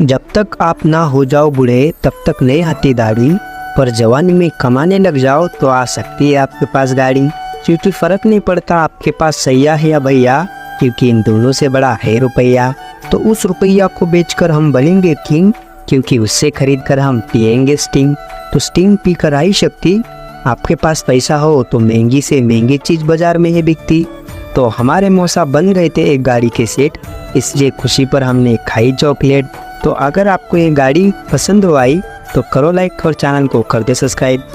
जब तक आप ना हो जाओ बूढ़े तब तक नहीं आती दाढ़ी, पर जवानी में कमाने लग जाओ तो आ सकती है आपके पास गाड़ी। क्योंकि फर्क नहीं पड़ता आपके पास सैया है या भैया, क्योंकि इन दोनों से बड़ा है रुपया। तो उस रुपया को बेचकर हम बनेंगे किंग, क्योंकि उससे खरीद कर हम पिएंगे स्टिंग। तो स्टिंग पीकर आई शक्ति, आपके पास पैसा हो तो महंगी से महंगी चीज़ बाजार में है बिकती। तो हमारे मौसा बन गए थे एक गाड़ी के सेट, इसलिए खुशी पर हमने खाई चॉकलेट। तो अगर आपको ये गाड़ी पसंद हो आई तो करो लाइक और चैनल को कर दे सब्सक्राइब।